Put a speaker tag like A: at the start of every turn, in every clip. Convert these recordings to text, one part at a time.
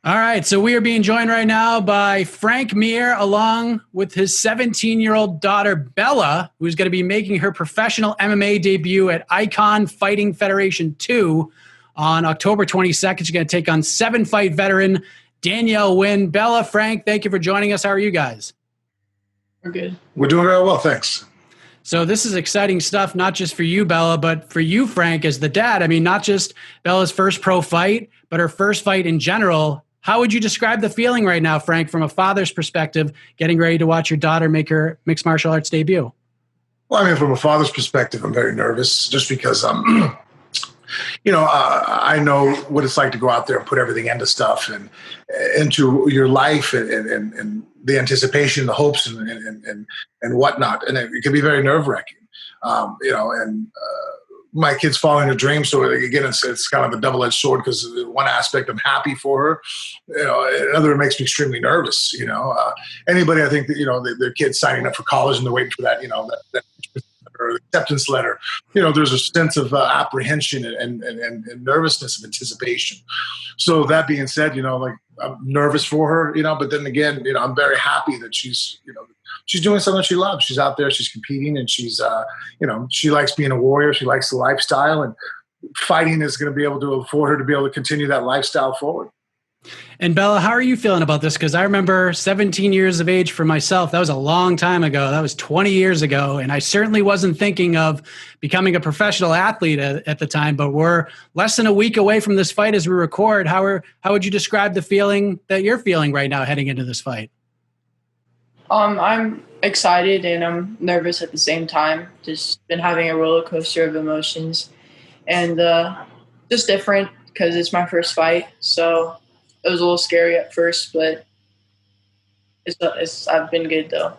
A: All right, so we are being joined right now by Frank Mir, along with his 17-year-old daughter, Bella, who's going to be making her professional MMA debut at iKON Fighting Federation 2 on October 22nd. She's going to take on seven-fight veteran Danielle Wynn. Bella, Frank, thank you for joining us. How are you guys?
B: We're good.
C: We're doing very well, thanks.
A: So this is exciting stuff, not just for you, Bella, but for you, Frank, as the dad. I mean, not just Bella's first pro fight, but her first fight in general. How would you describe the feeling right now, Frank, from a father's perspective, getting ready to watch your daughter make her mixed martial arts debut?
C: Well, I mean, from a father's perspective, I'm very nervous just because I know what it's like to go out there and put everything into stuff and into your life and the anticipation, the hopes and whatnot. And it can be very nerve wracking, my kid's following a dream. So again, it's kind of a double-edged sword because one aspect I'm happy for her, another it makes me extremely nervous. Anybody I think that their kid's signing up for college and they're waiting for that that or acceptance letter. There's a sense of apprehension and nervousness of anticipation. So that being said, I'm nervous for her, but then again, I'm very happy that she's doing something she loves. She's out there, she's competing, and she's, she likes being a warrior. She likes the lifestyle, and fighting is going to be able to afford her to be able to continue that lifestyle forward.
A: And Bella, how are you feeling about this? Because I remember 17 years of age for myself. That was a long time ago. That was 20 years ago. And I certainly wasn't thinking of becoming a professional athlete at the time, but we're less than a week away from this fight as we record. How would you describe the feeling that you're feeling right now heading into this fight?
B: I'm excited and I'm nervous at the same time. Just been having a roller coaster of emotions and just different because it's my first fight. So it was a little scary at first, but I've been good though.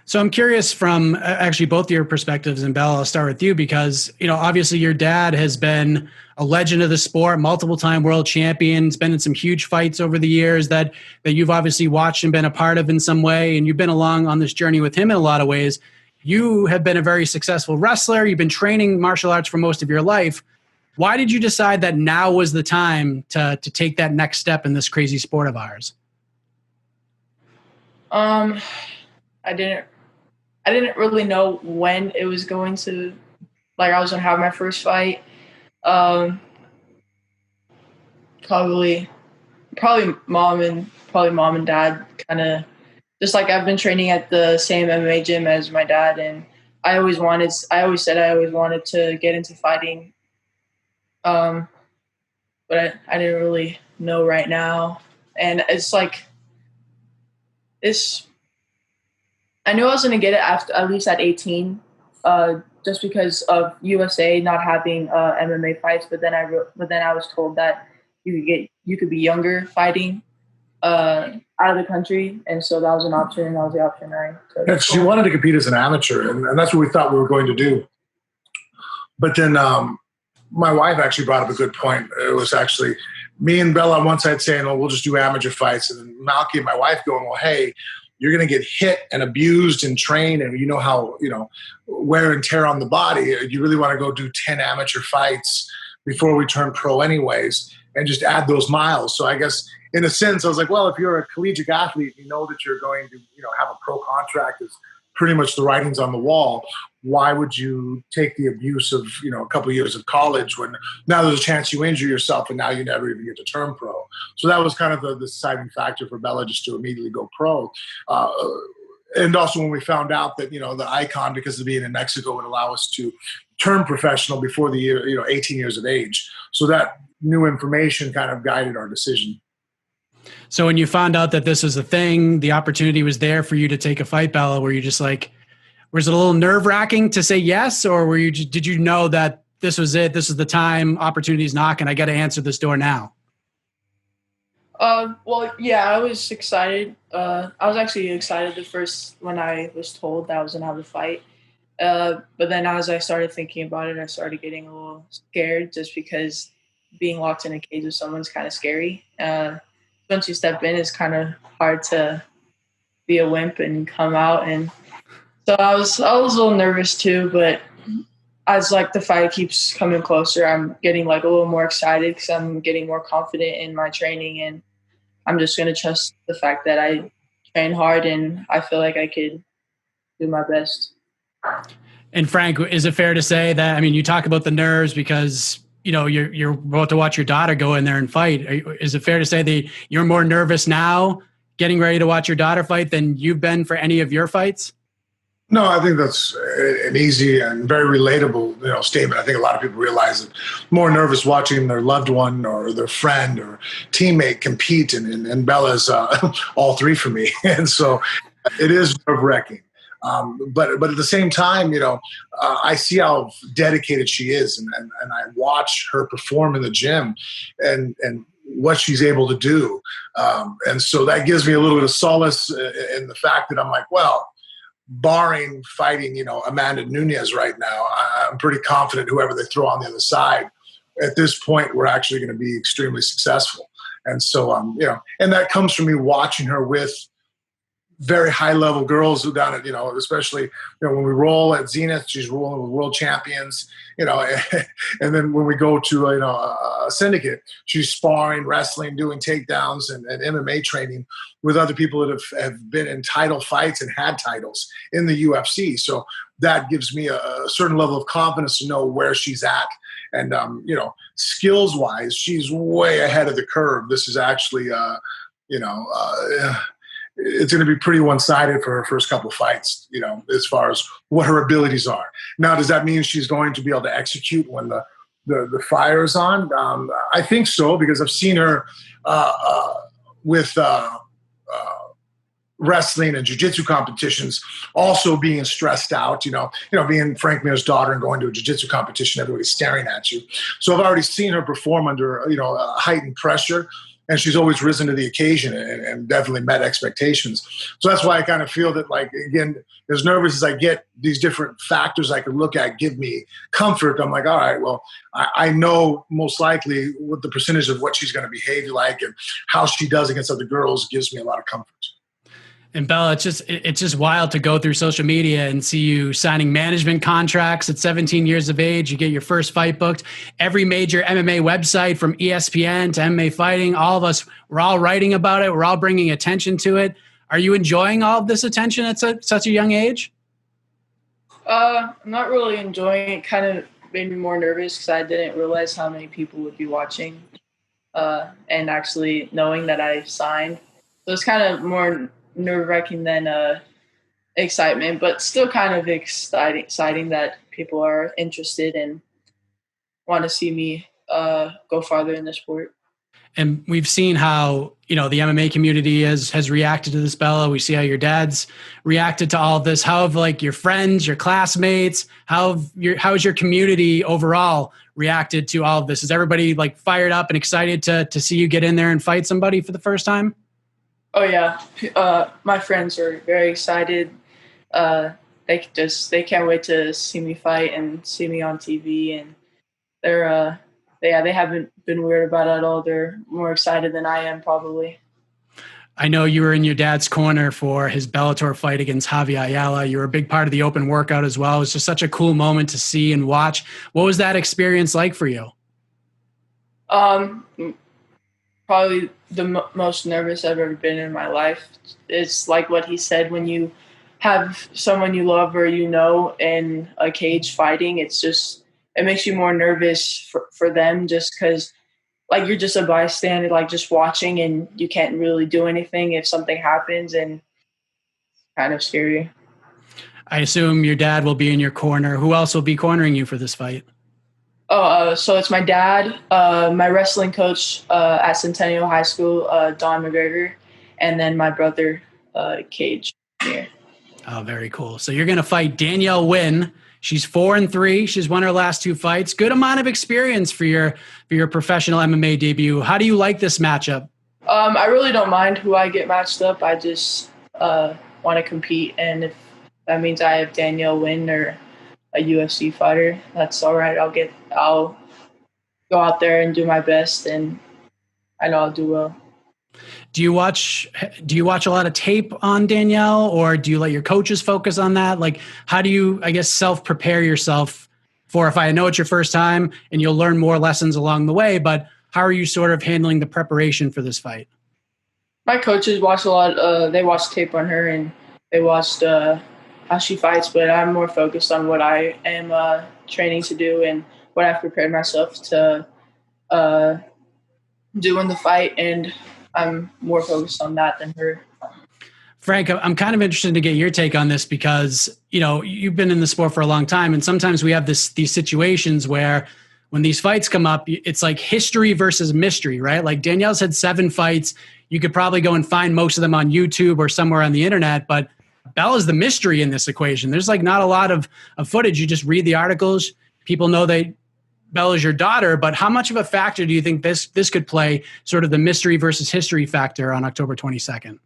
A: So I'm curious from actually both your perspectives, and Bella, I'll start with you because, obviously your dad has been a legend of the sport, multiple-time world champion. He's been in some huge fights over the years that you've obviously watched and been a part of in some way, and you've been along on this journey with him in a lot of ways. You have been a very successful wrestler. You've been training martial arts for most of your life. Why did you decide that now was the time to take that next step in this crazy sport of ours?
B: I didn't really know when it was going to, I was going to have my first fight. Probably mom and dad kind of, just like I've been training at the same MMA gym as my dad. And I always said I always wanted to get into fighting. But I didn't really know right now. And I knew I was going to get it at least at 18, just because of USA not having MMA fights. But then I was told that you could be younger fighting out of the country, and so that was an option, and that was the option I took.
C: Yeah, she wanted to compete as an amateur, and that's what we thought we were going to do. But then my wife actually brought up a good point. It was actually me and Bella on one side saying, "Oh, we'll just do amateur fights," and then Malky and my wife going, "Well, hey, you're going to get hit and abused and trained, and you know how wear and tear on the body. You really want to go do 10 amateur fights before we turn pro, anyways, and just add those miles." So I guess in a sense, I was like, well, if you're a collegiate athlete, you know that you're going to have a pro contract. Is pretty much the writings on the wall. Why would you take the abuse of a couple of years of college when now there's a chance you injure yourself and now you never even get to turn pro? So that was kind of the deciding factor for Bella just to immediately go pro. And also when we found out that the iKON, because of being in Mexico, would allow us to turn professional before the year 18 years of age. So that new information kind of guided our decision.
A: So when you found out that this was a thing, the opportunity was there for you to take a fight, Bella, were you just like, was it a little nerve-wracking to say yes, or did you know that this was it, this is the time, opportunity's knocking, I got to answer this door now?
B: Well, yeah, I was excited. I was actually excited when I was told that I was going to have the fight. But then as I started thinking about it, I started getting a little scared just because being locked in a cage with someone's kind of scary. Once you step in, it's kind of hard to be a wimp and come out. And so I was a little nervous too, but as the fight keeps coming closer, I'm getting a little more excited because I'm getting more confident in my training and I'm just going to trust the fact that I train hard and I feel like I could do my best.
A: And Frank, is it fair to say that, I mean, you talk about the nerves because, you're about to watch your daughter go in there and fight. Is it fair to say that you're more nervous now getting ready to watch your daughter fight than you've been for any of your fights?
C: No, I think that's an easy and very relatable, statement. I think a lot of people realize that more nervous watching their loved one or their friend or teammate compete, and Bella's all three for me, and so it is nerve-wracking. But at the same time, I see how dedicated she is, and I watch her perform in the gym, and what she's able to do, and so that gives me a little bit of solace in the fact that I'm like, well, barring fighting, Amanda Nunes right now, I'm pretty confident whoever they throw on the other side, at this point, we're actually going to be extremely successful. And so, and that comes from me watching her with very high level girls who down at, especially, when we roll at Zenith, she's rolling with world champions, and then when we go to, a syndicate, she's sparring, wrestling, doing takedowns and MMA training with other people that have been in title fights and had titles in the UFC. So that gives me a certain level of confidence to know where she's at. And, skills wise, she's way ahead of the curve. This is actually, it's going to be pretty one-sided for her first couple of fights, as far as what her abilities are. Now, does that mean she's going to be able to execute when the fire is on? I think so, because I've seen her with wrestling and jiu-jitsu competitions also being stressed out, being Frank Mir's daughter and going to a jiu-jitsu competition, everybody's staring at you. So I've already seen her perform under, heightened pressure. And she's always risen to the occasion and definitely met expectations. So that's why I kind of feel that, like, again, as nervous as I get, these different factors I can look at give me comfort. I'm like, all right, well, I know most likely what the percentage of what she's going to behave like and how she does against other girls gives me a lot of comfort.
A: And Bella, it's just wild to go through social media and see you signing management contracts at 17 years of age. You get your first fight booked. Every major MMA website, from ESPN to MMA Fighting, all of us, we're all writing about it. We're all bringing attention to it. Are you enjoying all of this attention at such a young age?
B: I'm not really enjoying it. Kind of made me more nervous because I didn't realize how many people would be watching, and actually knowing that I signed. So it's kind of more nerve-wracking than excitement, but still kind of exciting that people are interested and want to see me go farther in the sport.
A: And we've seen how, the MMA community has reacted to this, Bella. We see how your dad's reacted to all of this. How have your friends, your classmates, how has your community overall reacted to all of this? Is everybody fired up and excited to see you get in there and fight somebody for the first time?
B: Oh yeah, my friends are very excited. They can't wait to see me fight and see me on TV, and they haven't been weird about it at all. They're more excited than I am, probably.
A: I know you were in your dad's corner for his Bellator fight against Javier Ayala. You were a big part of the open workout as well. It was just such a cool moment to see and watch. What was that experience like for you?
B: Probably the most nervous I've ever been in my life. It's like what he said, when you have someone you love or in a cage fighting, it makes you more nervous for them, just because you're just a bystander, just watching, and you can't really do anything if something happens, and kind of scary.
A: I assume your dad will be in your corner. Who else will be cornering you for this fight?
B: So it's my dad, my wrestling coach at Centennial High School, Don McGregor, and then my brother, Cage Mir.
A: Oh, very cool. So you're going to fight Danielle Wynn. She's 4-3. She's won her last two fights. Good amount of experience for your professional MMA debut. How do you like this matchup?
B: I really don't mind who I get matched up. I just want to compete, and if that means I have Danielle Wynn or a UFC fighter, that's all right. I'll go out there and do my best, and I know I'll do well.
A: Do you watch a lot of tape on Danielle, or do you let your coaches focus on that? How do you, self-prepare yourself for, if I know it's your first time and you'll learn more lessons along the way, but how are you sort of handling the preparation for this fight?
B: My coaches watch a lot. They watch tape on her and they watched how she fights, but I'm more focused on what I am training to do and what I've prepared myself to uh, do in the fight, and I'm more focused on that than her.
A: Frank, I'm kind of interested to get your take on this because, you know, you've been in the sport for a long time, and sometimes we have these situations where when these fights come up, it's like history versus mystery, right? Like Danielle's had 7 fights. You could probably go and find most of them on YouTube or somewhere on the internet, but Bella's the mystery in this equation. There's like not a lot of footage. You just read the articles. People know Bella's your daughter, but how much of a factor do you think this could play, sort of the mystery versus history factor on October 22nd?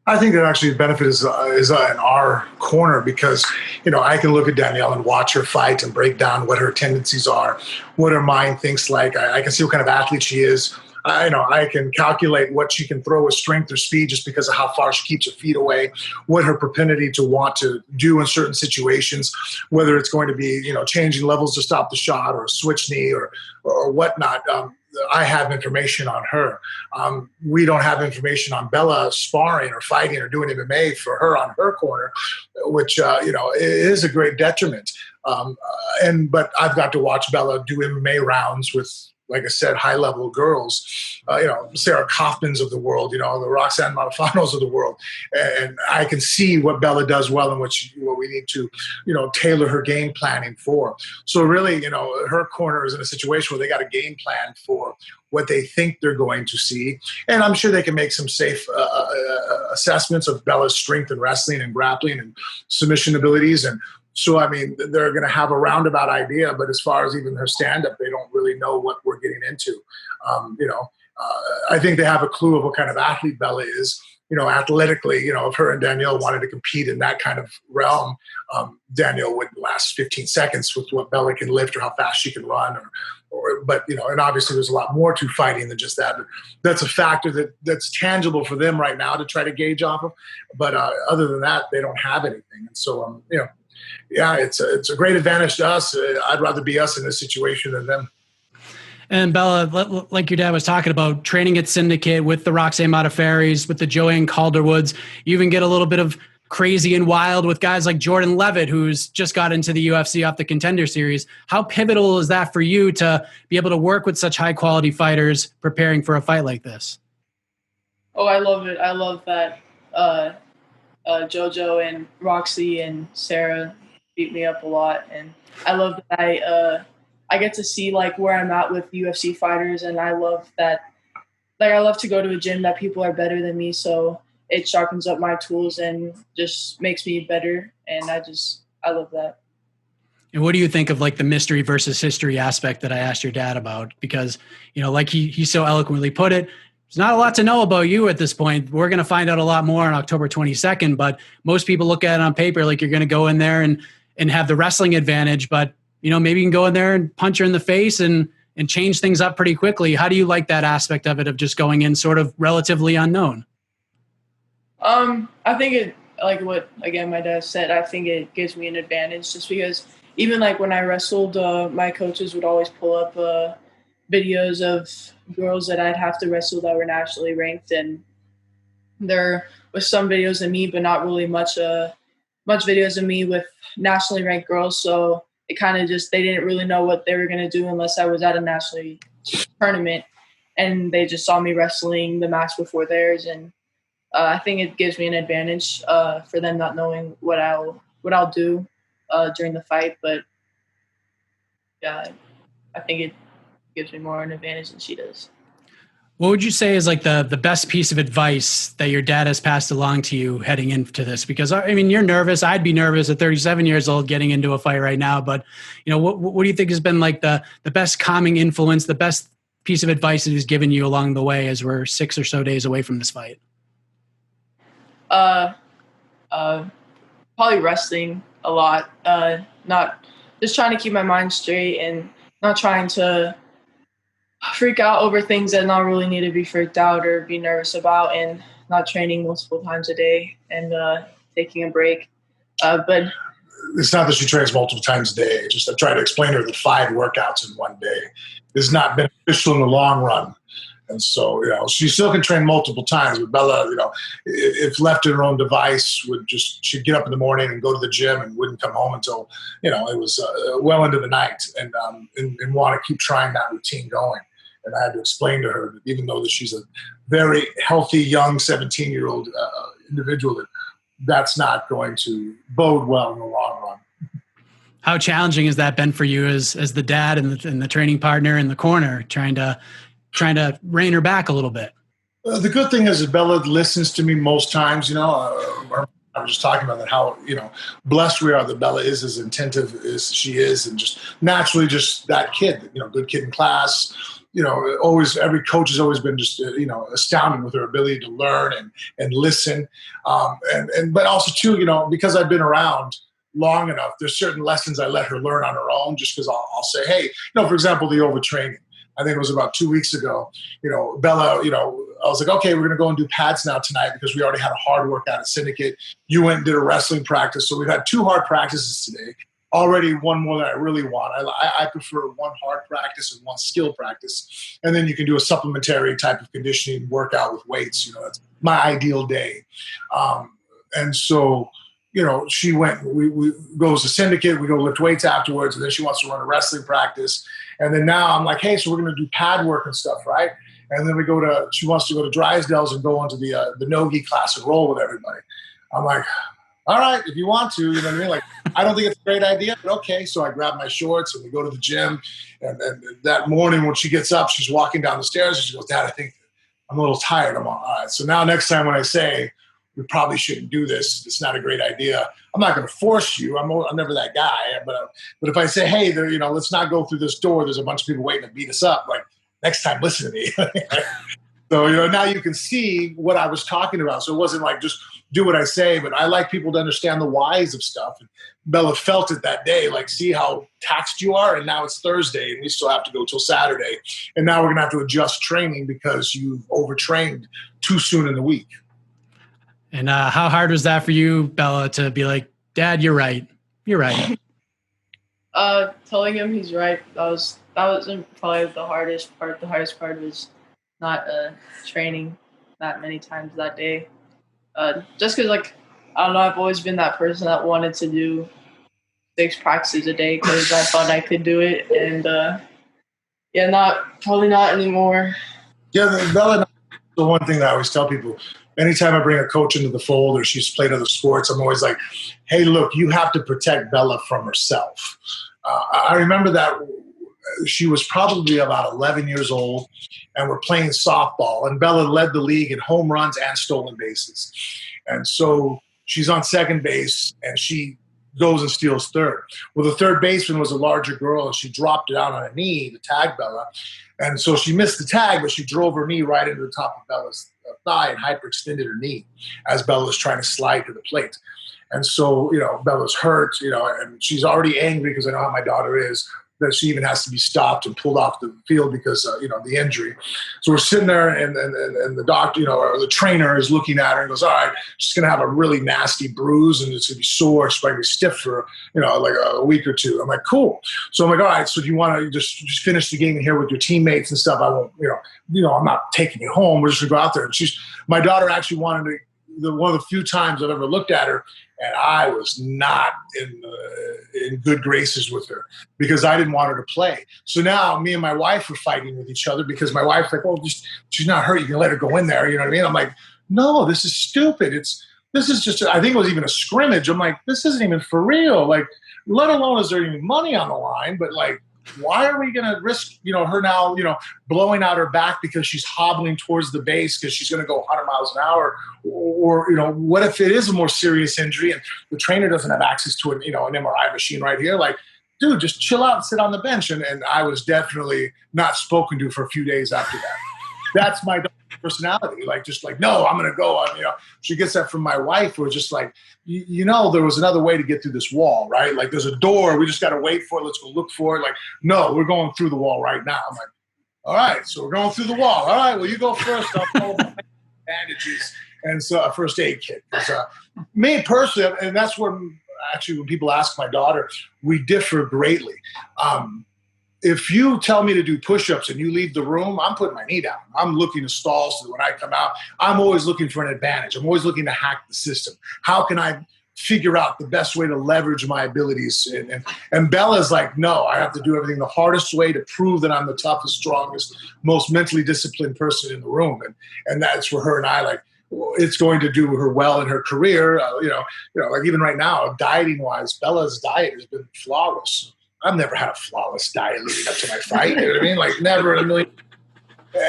C: I think that actually the benefit is in our corner because, you know, I can look at Danielle and watch her fight and break down what her tendencies are, what her mind thinks like. I can see what kind of athlete she is. I can calculate what she can throw with strength or speed just because of how far she keeps her feet away, what her propensity to want to do in certain situations, whether it's going to be, you know, changing levels to stop the shot or a switch knee or whatnot. I have information on her. We don't have information on Bella sparring or fighting or doing MMA for her on her corner, which, is a great detriment. But I've got to watch Bella do MMA rounds with, like I said, high-level girls, Sarah Kaufman's of the world, the Roxanne Modafanos of the world. And I can see what Bella does well and what we need to, tailor her game planning for. So really, her corner is in a situation where they got a game plan for what they think they're going to see. And I'm sure they can make some safe assessments of Bella's strength in wrestling and grappling and submission abilities. And so, I mean, they're going to have a roundabout idea, but as far as even her stand-up, they don't really know what we're getting into. I think they have a clue of what kind of athlete Bella is. Athletically, if her and Danielle wanted to compete in that kind of realm, Danielle wouldn't last 15 seconds with what Bella can lift or how fast she can run. But and obviously there's a lot more to fighting than just that. But that's a factor that's tangible for them right now to try to gauge off of. But other than that, they don't have anything. And so, yeah, it's a great advantage to us. I'd rather be us in this situation than them.
A: And Bella, like your dad was talking about, training at Syndicate with the Roxanne Modafaris, with the Joanne Calderwoods, you even get a little bit of crazy and wild with guys like Jordan Levitt, who's just got into the UFC off the Contender Series. How pivotal is that for you to be able to work with such high-quality fighters preparing for a fight like this?
B: Oh, I love it. I love that JoJo and Roxy and Sarah beat me up a lot. And I love that I get to see like where I'm at with UFC fighters, and I love that. Like, I love to go to a gym that people are better than me, so it sharpens up my tools and just makes me better. And I love that.
A: And what do you think of like the mystery versus history aspect that I asked your dad about? Because, like he so eloquently put it, there's not a lot to know about you at this point. We're going to find out a lot more on October 22nd, but most people look at it on paper like you're going to go in there and have the wrestling advantage, but maybe you can go in there and punch her in the face and change things up pretty quickly. How do you like that aspect of it, of just going in sort of relatively unknown?
B: I think it, like what, again, my dad said, I think it gives me an advantage just because even like when I wrestled, my coaches would always pull up videos of girls that I'd have to wrestle that were nationally ranked. And there was some videos of me, but not really much videos of me with nationally ranked girls. So it kind of they didn't really know what they were going to do unless I was at a nationally tournament, and they just saw me wrestling the match before theirs. And I think it gives me an advantage for them not knowing what I'll do during the fight. But yeah, I think it gives me more an advantage than she does.
A: What would you say is like the best piece of advice that your dad has passed along to you heading into this? Because I mean, you're nervous. I'd be nervous at 37 years old getting into a fight right now. But what do you think has been like the best calming influence, the best piece of advice that he's given you along the way as we're 6 or so days away from this fight?
B: Probably wrestling a lot. Not just trying to keep my mind straight and not trying to freak out over things that not really need to be freaked out or be nervous about, and not training multiple times a day and taking a break. But
C: it's not that she trains multiple times a day. Just I try to explain to her that 5 workouts in one day is not beneficial in the long run. And so, she still can train multiple times, but Bella, if left to her own device, she'd get up in the morning and go to the gym and wouldn't come home until, it was well into the night, and want to keep trying that routine going. And I had to explain to her that even though that she's a very healthy, young 17-year-old individual, that's not going to bode well in the long run.
A: How challenging has that been for you as the dad and the training partner in the corner, trying to rein her back a little bit?
C: The good thing is that Bella listens to me most times. I was just talking about that, how, blessed we are that Bella is as attentive as she is, and just naturally just that kid, good kid in class. Always, every coach has always been just, astounded with her ability to learn and listen. But also too, because I've been around long enough, there's certain lessons I let her learn on her own, just because I'll say, hey, for example, the overtraining. I think it was about 2 weeks ago, Bella, I was like, okay, we're going to go and do pads now tonight because we already had a hard workout at Syndicate. You went and did a wrestling practice. So we've had 2 hard practices today. Already one more than I really want. I prefer 1 hard practice and 1 skill practice. And then you can do a supplementary type of conditioning workout with weights. That's my ideal day. And so, she went, we goes to Syndicate, we go lift weights afterwards, and then she wants to run a wrestling practice. And then now I'm like, hey, so we're going to do pad work and stuff, right? And then she wants to go to Drysdale's and go into the no-gi class and roll with everybody. I'm like, all right, if you want to, you know what I mean? Like, I don't think it's a great idea, but okay. So I grab my shorts and we go to the gym. And that morning when she gets up, she's walking down the stairs and she goes, Dad, I think I'm a little tired. I'm all right. So now next time when I say, we probably shouldn't do this, it's not a great idea, I'm not going to force you. I'm never that guy. But if I say, hey, let's not go through this door, there's a bunch of people waiting to beat us up. Like, next time, listen to me. So, now you can see what I was talking about. So it wasn't like just do what I say, but I like people to understand the whys of stuff. And Bella felt it that day, like, see how taxed you are. And now it's Thursday and we still have to go till Saturday. And now we're going to have to adjust training because you've overtrained too soon in the week.
A: And how hard was that for you, Bella, to be like, Dad, you're right. You're right.
B: Telling him he's right. That wasn't probably the hardest part. The hardest part was not training that many times that day. Just because, like, I don't know, I've always been that person that wanted to do 6 practices a day because I thought I could do it. And probably not anymore.
C: Yeah, Bella, the one thing that I always tell people, anytime I bring a coach into the fold or she's played other sports, I'm always like, hey, look, you have to protect Bella from herself. I remember that she was probably about 11 years old and we're playing softball, and Bella led the league in home runs and stolen bases. And so she's on second base and she goes and steals third. Well, the third baseman was a larger girl and she dropped it out on a knee to tag Bella. And so she missed the tag, but she drove her knee right into the top of Bella's thigh and hyperextended her knee as Bella was trying to slide to the plate. And so, Bella's hurt, and she's already angry because I know how my daughter is, that she even has to be stopped and pulled off the field because, the injury. So we're sitting there and the doctor, or the trainer is looking at her and goes, all right, she's going to have a really nasty bruise and it's going to be sore. She's going to be stiff for, like a week or 2. I'm like, cool. So I'm like, all right, so do you want to just finish the game in here with your teammates and stuff? I won't, I'm not taking you home. We're just going to go out there. And my daughter actually wanted to, one of the few times I've ever looked at her, and I was not in good graces with her because I didn't want her to play. So now me and my wife were fighting with each other because my wife's like, oh, she's not hurt. You can let her go in there. You know what I mean? I'm like, no, this is stupid. This is just, I think it was even a scrimmage. I'm like, this isn't even for real. Like, let alone is there even money on the line, but like, why are we going to risk, her now, blowing out her back because she's hobbling towards the base because she's going to go 100 miles an hour? Or, what if it is a more serious injury and the trainer doesn't have access to an MRI machine right here? Like, dude, just chill out and sit on the bench. And I was definitely not spoken to for a few days after that. That's my personality. Like, just like, no, I'm going to go on, she gets that from my wife. We're just like, there was another way to get through this wall, right? Like, there's a door. We just got to wait for it. Let's go look for it. Like, no, we're going through the wall right now. I'm like, all right, so we're going through the wall. All right, well, you go first. I'll follow my bandages and so a first aid kit. Me personally, and that's where actually when people ask my daughter, we differ greatly. if you tell me to do push-ups and you leave the room, I'm putting my knee down. I'm looking to stall so that when I come out, I'm always looking for an advantage. I'm always looking to hack the system. How can I figure out the best way to leverage my abilities? And Bella's like, no, I have to do everything the hardest way to prove that I'm the toughest, strongest, most mentally disciplined person in the room. And that's for her and I, like, it's going to do her well in her career. Like even right now, dieting wise, Bella's diet has been flawless. I've never had a flawless diet leading up to my fight. You know what I mean? Like never in a million.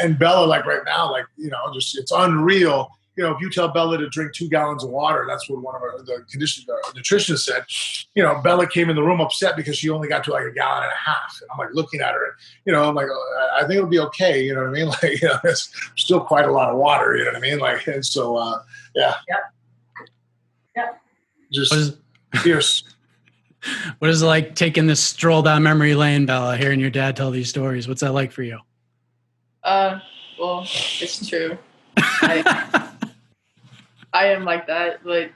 C: And Bella, like right now, like, just it's unreal. If you tell Bella to drink 2 gallons of water, that's what one of the nutritionists said. Bella came in the room upset because she only got to like 1.5 gallons. And I'm like looking at her, and, I'm like, I think it'll be okay. You know what I mean? Like, it's still quite a lot of water. You know what I mean? Like, and so, yeah. Just fierce.
A: What is it like taking this stroll down memory lane, Bella, hearing your dad tell these stories? What's that like for you?
B: Well, it's true. I am like that, but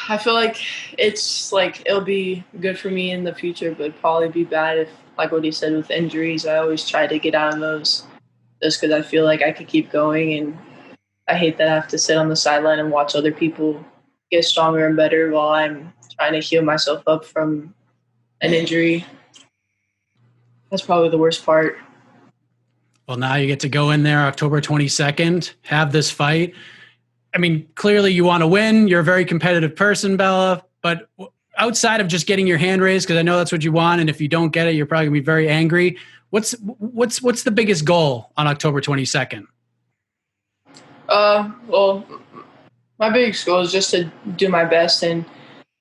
B: I feel like it's like it'll be good for me in the future, but probably be bad if, like what he said, with injuries. I always try to get out of those just because I feel like I could keep going, and I hate that I have to sit on the sideline and watch other people get stronger and better while I'm trying to heal myself up from an injury. That's probably the worst part.
A: Well, now you get to go in there October 22nd, have this fight. I mean, clearly you want to win. You're a very competitive person, Bella, but outside of just getting your hand raised, because I know that's what you want, and if you don't get it, you're probably going to be very angry. What's the biggest goal on October 22nd?
B: Well, my biggest goal is just to do my best, and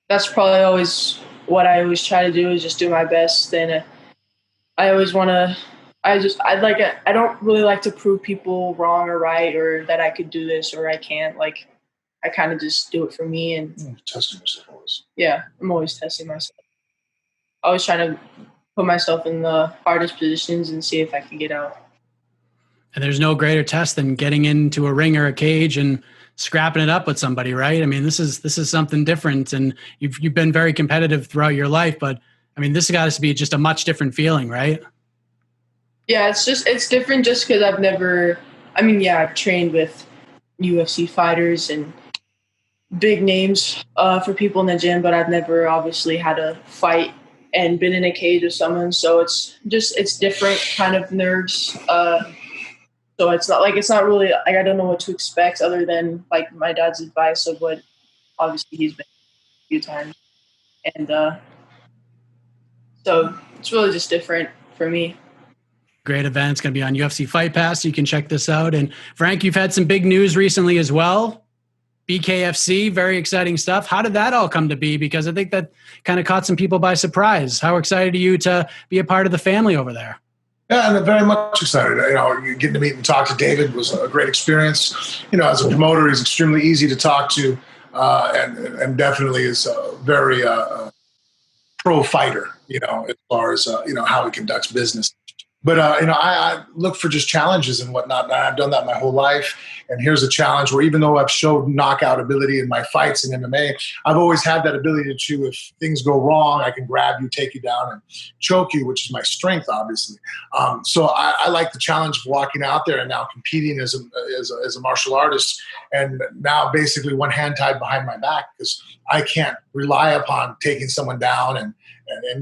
B: that's probably always what I always try to do is just do my best. And I always want to. I don't really like to prove people wrong or right, or that I could do this or I can't. Like, I kind of just do it for me. And
C: testing yourself always.
B: Yeah, I'm always testing myself. Always trying to put myself in the hardest positions and see if I can get out.
A: And there's no greater test than getting into a ring or a cage and scrapping it up with somebody, right? I mean, this is something different, and you've been very competitive throughout your life, but I mean, this has got to be just a much different feeling, right?
B: Yeah, it's different just because I've trained with UFC fighters and big names for people in the gym, but I've never obviously had a fight and been in a cage with someone. So it's different kind of nerves. So it's not really like I don't know what to expect other than like my dad's advice of what obviously he's been a few times. And so it's really just different for me.
A: Great event. It's going to be on UFC Fight Pass, so you can check this out. And Frank, you've had some big news recently as well. BKFC, very exciting stuff. How did that all come to be? Because I think that kind of caught some people by surprise. How excited are you to be a part of the family over there?
C: Yeah, and I'm very much excited. Getting to meet and talk to David was a great experience. As a promoter, he's extremely easy to talk to, and definitely is a very pro fighter. As far as how he conducts business. But, I look for just challenges and whatnot. And I've done that my whole life. And here's a challenge where even though I've showed knockout ability in my fights in MMA, I've always had that ability to, if things go wrong, I can grab you, take you down, and choke you, which is my strength, obviously. So I like the challenge of walking out there and now competing as a martial artist. And now basically one hand tied behind my back because I can't rely upon taking someone down and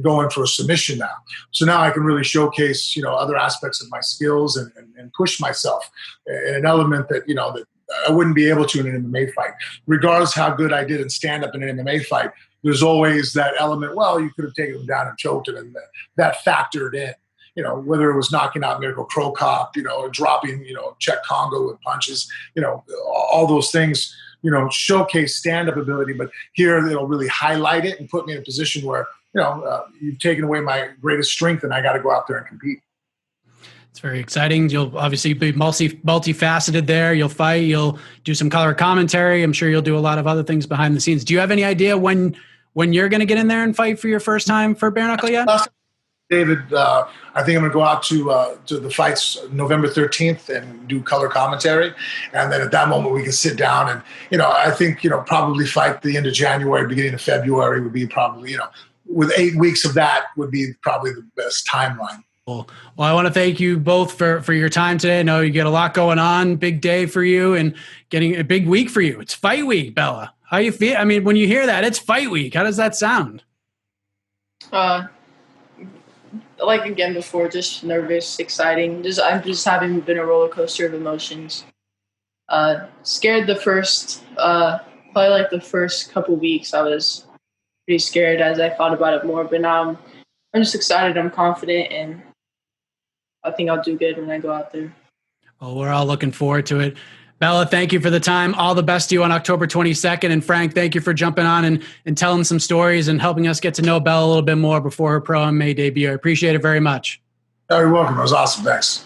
C: going for a submission now. So now I can really showcase, other aspects of my skills and push myself in an element that, that I wouldn't be able to in an MMA fight. Regardless how good I did in stand-up in an MMA fight, there's always that element, well, you could have taken him down and choked him, and that factored in. Whether it was knocking out Mirko Cro Cop, or dropping, Czech Congo with punches, all those things, showcase stand-up ability. But here it'll really highlight it and put me in a position where, you've taken away my greatest strength and I got to go out there and compete.
A: It's very exciting. You'll obviously be multifaceted there. You'll fight. You'll do some color commentary. I'm sure you'll do a lot of other things behind the scenes. Do you have any idea when you're going to get in there and fight for your first time for bare knuckle yet?
C: David, I think I'm going to go out to the fights November 13th and do color commentary. And then at that moment we can sit down and, I think, probably fight the end of January, beginning of February would be probably, with 8 weeks of that would be probably the best timeline.
A: Well, I want to thank you both for your time today. I know you get a lot going on, big day for you and getting a big week for you. It's fight week, Bella. How you feel? I mean, when you hear that, it's fight week. How does that sound?
B: Like again before, just nervous, exciting. I'm just having been a roller coaster of emotions. Scared the first, probably like the first couple weeks. I was pretty scared as I thought about it more, but now I'm just excited. I'm confident, and I think I'll do good when I go out there.
A: Well, we're all looking forward to it. Bella, thank you for the time. All the best to you on October 22nd. And Frank, thank you for jumping on and telling some stories and helping us get to know Bella a little bit more before her pro MMA debut. I appreciate it very much.
C: Oh, you're welcome. It was awesome. Thanks.